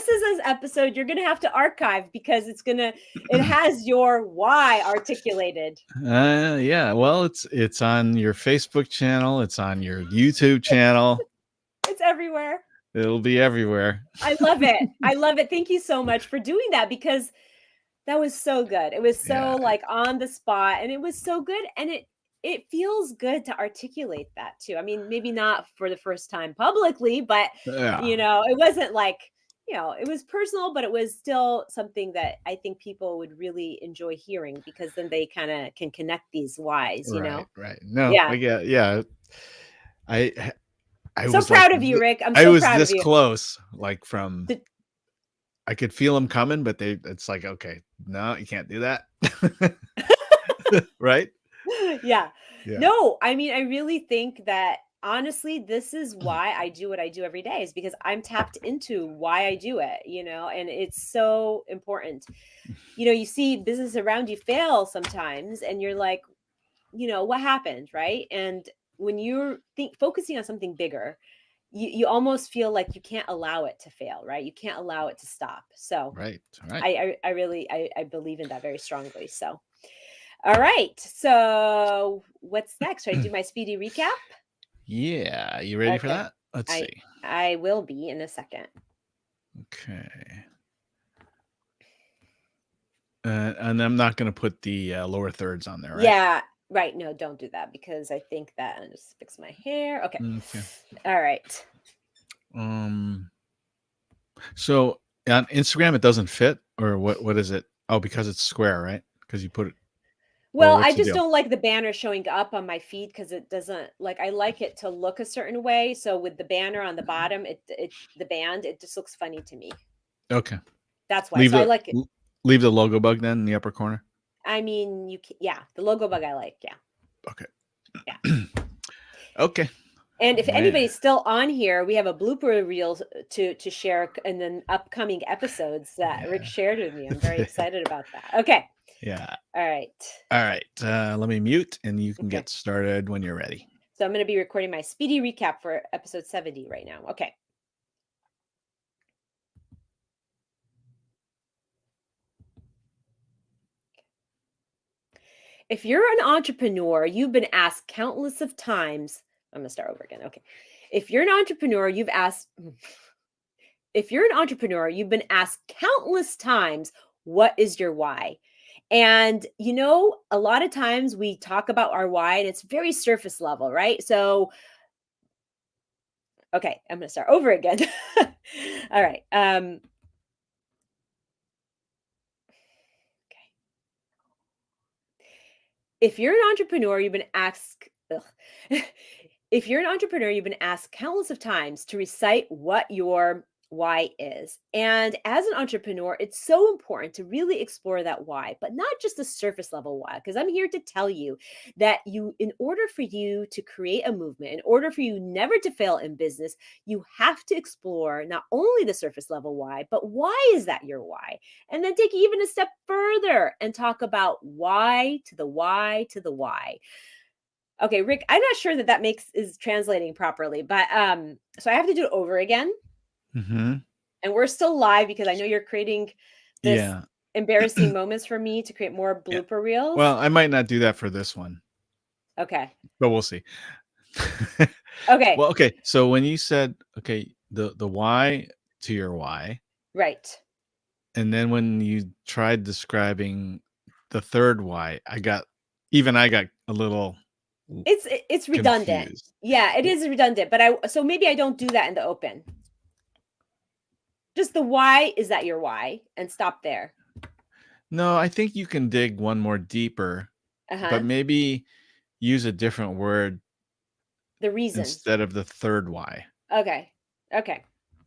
is an episode you're gonna have to archive because it has your why articulated. Yeah. Well, it's on your Facebook channel. It's on your YouTube channel. It's everywhere. It'll be everywhere. I love it. I love it. Thank you so much for doing that because that was so good. It was so like on the spot and it was so good. And it feels good to articulate that too. I mean, maybe not for the first time publicly, but it wasn't like, it was personal, but it was still something that I think people would really enjoy hearing because then they kind of can connect these whys, Right. No, Yeah. I So was proud like, of you, Rick. I'm I so was proud this of you. close, like from The- I could feel them coming, but it's like, okay, no, you can't do that. Right? Yeah. Yeah. No, I mean, I really think that honestly, this is why I do what I do every day is because I'm tapped into why I do it, and it's so important. You see business around you fail sometimes and you're like, what happened, right? And when you're focusing on something bigger, you almost feel like you can't allow it to fail, right? You can't allow it to stop. So Right. I really believe in that very strongly. So All right. So what's next? Should I do my speedy recap? Yeah, you ready for Okay. that? Let's I see. I will be in a second. Okay. And I'm not going to put the lower thirds on there, right? Yeah, right. No, don't do that because I think that I'll just fix my hair. Okay. Okay. All right. So on Instagram it doesn't fit, or what is it? Oh, because it's square, right? Because you put it, or Well, I what's the just deal? don't like the banner showing up on my feed because it doesn't like I like it to look a certain way. So with the banner on the bottom, the band, it just looks funny to me. Okay. That's why. Leave So I the like it. leave the logo bug then in the upper corner. I mean, yeah, the logo bug I like. Yeah. Okay. Yeah. Okay. And if Man. anybody's still on here, we have a blooper reel to share in the upcoming episodes that Rick shared with me. I'm very excited about that. Okay. Yeah. All right. All right. Let me mute and you can Okay. get started when you're ready. So I'm going to be recording my speedy recap for episode 70 right now. Okay. If you're an entrepreneur, you've been asked countless of times. I'm going to start over again. Okay. If you're an entrepreneur, you've asked if you're an entrepreneur, you've been asked countless times, what is your why? And a lot of times we talk about our why and it's very surface level, right? So, okay, I'm going to start over again. All right. Okay. If you're an entrepreneur, you've been asked if you're an entrepreneur, you've been asked countless of times to recite what your why is. And as an entrepreneur, it's so important to really explore that why, but not just the surface level why, because I'm here to tell you that in order for you to create a movement, in order for you never to fail in business, you have to explore not only the surface level why, but why is that your why? And then take even a step further and talk about why to the why to the why. Okay, Rick, I'm not sure that is translating properly, but so I have to do it over again. Mm-hmm. And we're still live because I know you're creating this Yeah. embarrassing moments for me to create more Yeah. blooper reels. Well, I might not do that for this one, Okay. but we'll see. Okay. Well, okay. So when you said the why to your why, Right. and then when you tried describing the third why, I got a little It's redundant. confused. Yeah, it is redundant, but so maybe I don't do that in the open. Just the why, is that your why? And stop there. No, I think you can dig one more deeper, Uh-huh. but maybe use a different word The reason. instead of the third why. Okay. Okay.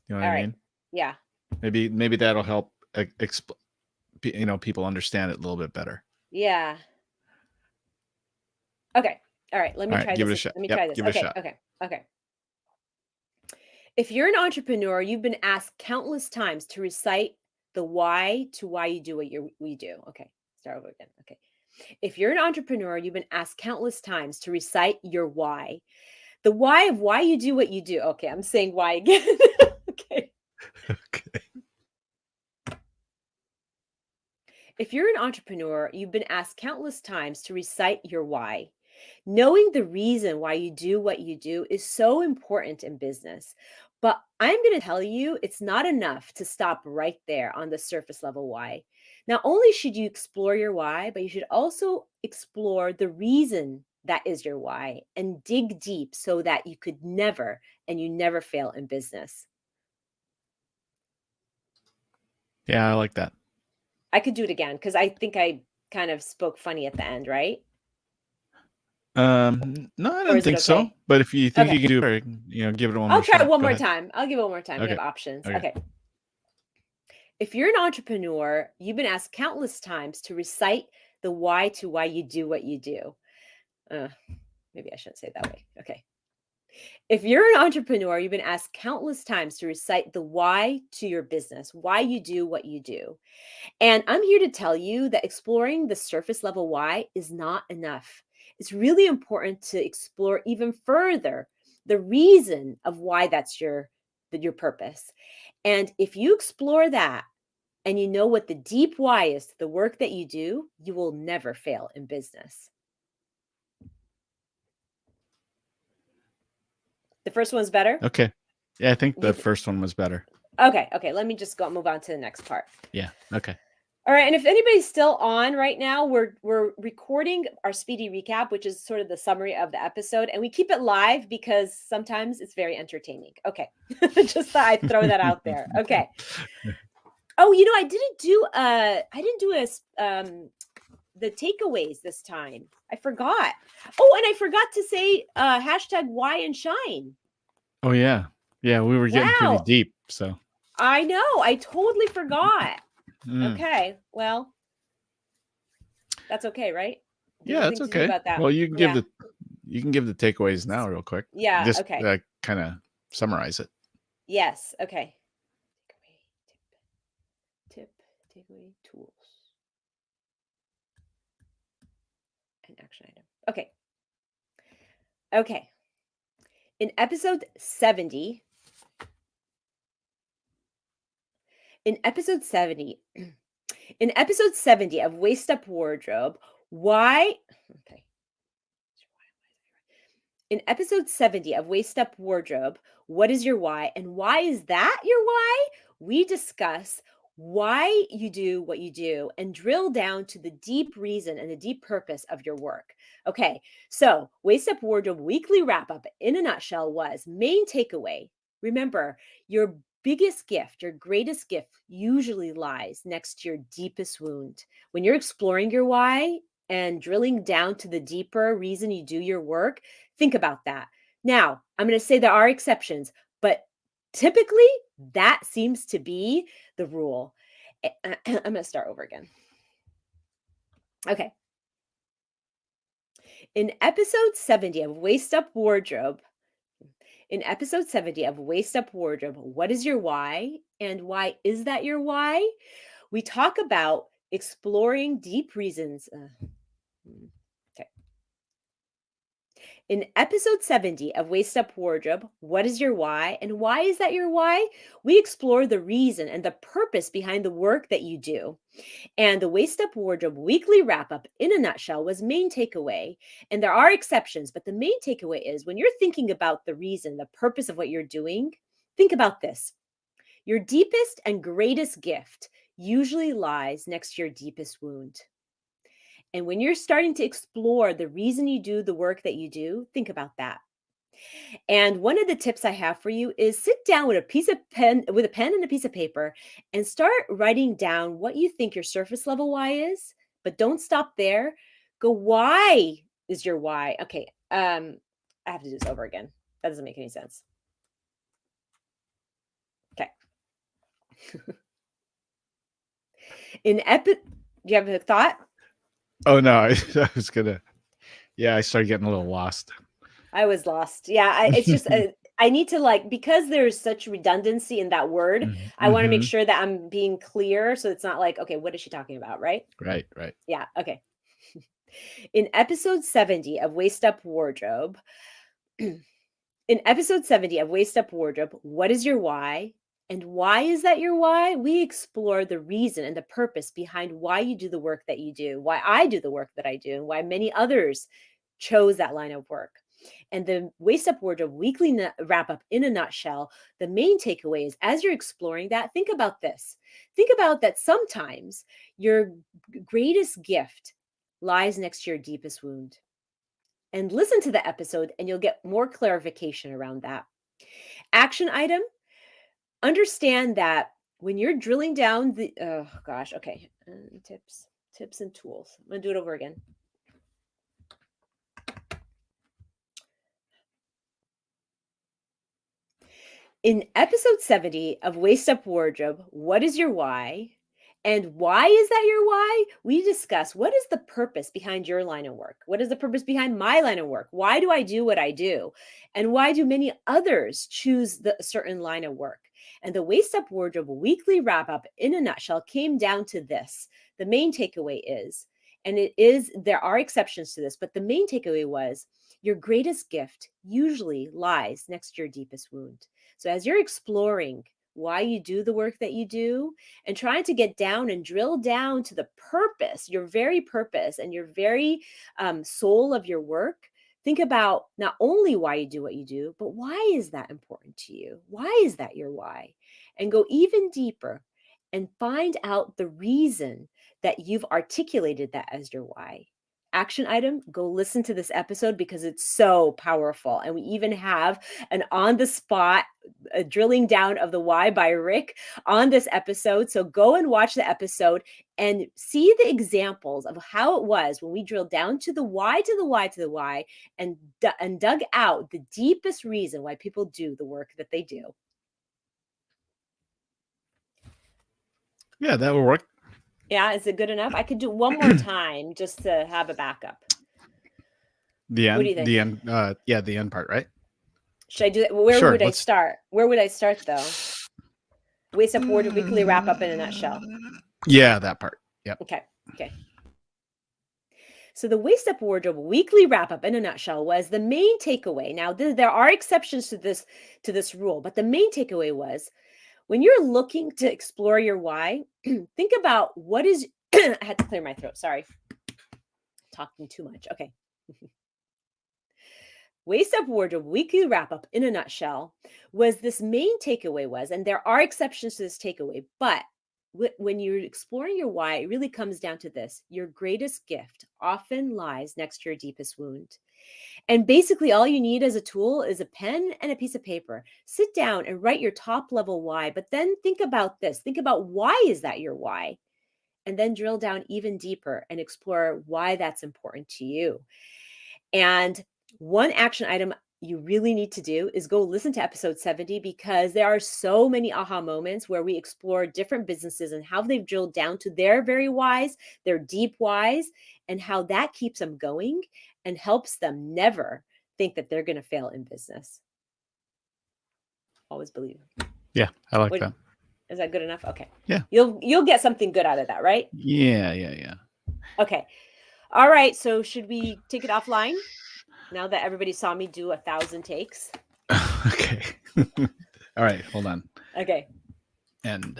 You know what All I right. mean? Yeah. Maybe that'll help people understand it a little bit better. Yeah. Okay. All right. Let me All right, try give it a this. shot. Let me Yep, try this. give it a Okay. shot. Okay. Okay. If you're an entrepreneur, you've been asked countless times to recite the why to why you do what we do. Okay. Start over again. Okay. If you're an entrepreneur, you've been asked countless times to recite your why. The why of why you do what you do. Okay. I'm saying why again. Okay. Okay. If you're an entrepreneur, you've been asked countless times to recite your why. Knowing the reason why you do what you do is so important in business. But I'm going to tell you, it's not enough to stop right there on the surface level why. Not only should you explore your why, but you should also explore the reason that is your why and dig deep so that you could never and you never fail in business. Yeah, I like that. I could do it again because I think I kind of spoke funny at the end, right? No, I Or don't is it think so. okay? But if you think Okay. you can do it, give it one I'll more try shot. it one Go more ahead. time. I'll give it one more time. We Okay. have options. Okay. Okay. If you're an entrepreneur, you've been asked countless times to recite the why to why you do what you do. Maybe I shouldn't say it that way. Okay. If you're an entrepreneur, you've been asked countless times to recite the why to your business, why you do what you do. And I'm here to tell you that exploring the surface level why is not enough. It's really important to explore even further the reason of why that's your purpose. And if you explore that, and you know what the deep why is to the work that you do, you will never fail in business. The first one's better? Okay. Yeah, I think You the th- first one was better. Okay. Let me just move on to the next part. Yeah. Okay. All right, and if anybody's still on right now, we're recording our speedy recap, which is sort of the summary of the episode, and we keep it live because sometimes it's very entertaining. Okay, just thought I'd throw that out there. Okay. Oh, I didn't do the takeaways this time. I forgot. Oh, and I forgot to say hashtag why and shine. Oh yeah. Yeah, we were getting pretty Wow. deep. So I know. I totally forgot. mm. Okay. Well, that's okay, right? There's Yeah, that's nothing to do okay. about that. Well, you can give Yeah. the takeaways now real quick. Yeah. Just Okay. kind of summarize it. Yes. Okay. Takeaway, tools, and action item. Okay. Okay. In episode 70, in episode 70 of Waist Up Wardrobe, why okay. In episode 70 of Waist Up Wardrobe, what is your why and why is that your why? We discuss why you do what you do and drill down to the deep reason and the deep purpose of your work. Okay, so Waist Up Wardrobe weekly wrap up in a nutshell was main takeaway. Remember, your biggest gift, your greatest gift usually lies next to your deepest wound. When you're exploring your why and drilling down to the deeper reason you do your work, think about that. Now, I'm going to say there are exceptions, but typically that seems to be the rule. I'm going to start over again. Okay. In episode 70 of Waist Up Wardrobe, what is your why and why is that your why? We talk about exploring deep reasons. Okay. In episode 70 of Waist Up Wardrobe, what is your why and why is that your why? We explore the reason and the purpose behind the work that you do. And the Waist Up Wardrobe weekly wrap up in a nutshell was main takeaway. And there are exceptions, but the main takeaway is when you're thinking about the reason, the purpose of what you're doing, think about this. Your deepest and greatest gift usually lies next to your deepest wound. And when you're starting to explore the reason you do the work that you do, think about that. And one of the tips I have for you is sit down with a pen and a piece of paper and start writing down what you think your surface level why is, but don't stop there. Go, why is your why? Okay, I have to do this over again. That doesn't make any sense. Okay. Do you have a thought? Oh no, I was gonna. Yeah, I started getting a little lost. I was lost. Yeah, it's just I need to because there's such redundancy in that word. Mm-hmm. I want to make sure that I'm being clear, so it's not like, okay, what is she talking about, right? Right. Yeah. Okay. In episode 70 of Waist Up Wardrobe, what is your why? And why is that your why? We explore the reason and the purpose behind why you do the work that you do, why I do the work that I do, and why many others chose that line of work. And the Waist Up Wardrobe weekly wrap up in a nutshell, the main takeaway is as you're exploring that, think about this. Think about that sometimes your greatest gift lies next to your deepest wound. And listen to the episode and you'll get more clarification around that. Action item, understand that when you're drilling down tips and tools. I'm going to do it over again. In episode 70 of Waist Up Wardrobe, what is your why? And why is that your why? We discuss what is the purpose behind your line of work? What is the purpose behind my line of work? Why do I do what I do? And why do many others choose the certain line of work? And the Waist Up Wardrobe weekly wrap up in a nutshell came down to this. The main takeaway is, there are exceptions to this, but the main takeaway was your greatest gift usually lies next to your deepest wound. So as you're exploring why you do the work that you do, and trying to get down and drill down to the purpose, your very purpose and your very soul of your work. Think about not only why you do what you do, but why is that important to you? Why is that your why? And go even deeper and find out the reason that you've articulated that as your why. Action item, go listen to this episode because it's so powerful. And we even have an on the spot drilling down of the why by Rick on this episode. So go and watch the episode and see the examples of how it was when we drilled down to the why, to the why, to the why, and dug out the deepest reason why people do the work that they do. Yeah, that will work. Yeah, is it good enough? I could do one more time just to have a backup. The end. What do you think? The end. Yeah, the end part, right? Should I do that? Where Sure, would I let's- start? Where would I start though? Waste Up Wardrobe Weekly Wrap Up in a nutshell. Yeah, that part. Yep. Okay. So the Waist Up Wardrobe Weekly Wrap Up in a nutshell was the main takeaway. Now there are exceptions to this rule, but the main takeaway was when you're looking to explore your why, think about what is. I had to clear my throat. Sorry, talking too much. Okay. Waist Up Wardrobe Weekly Wrap Up in a nutshell was this main takeaway was, and there are exceptions to this takeaway, but when you're exploring your why, it really comes down to this. Your greatest gift often lies next to your deepest wound. And basically all you need as a tool is a pen and a piece of paper. Sit down and write your top level why, but then think about this. Think about why is that your why? And then drill down even deeper and explore why that's important to you. And one action item you really need to do is go listen to episode 70 because there are so many aha moments where we explore different businesses and how they've drilled down to their very whys, their deep whys, and how that keeps them going and helps them never think that they're going to fail in business. Always believe. Yeah, I like What- that. Is that good enough? Okay. Yeah. You'll get something good out of that, right? Yeah. Okay. All right. So should we take it offline now that everybody saw me do 1,000 takes? Okay. All right, hold on. Okay. And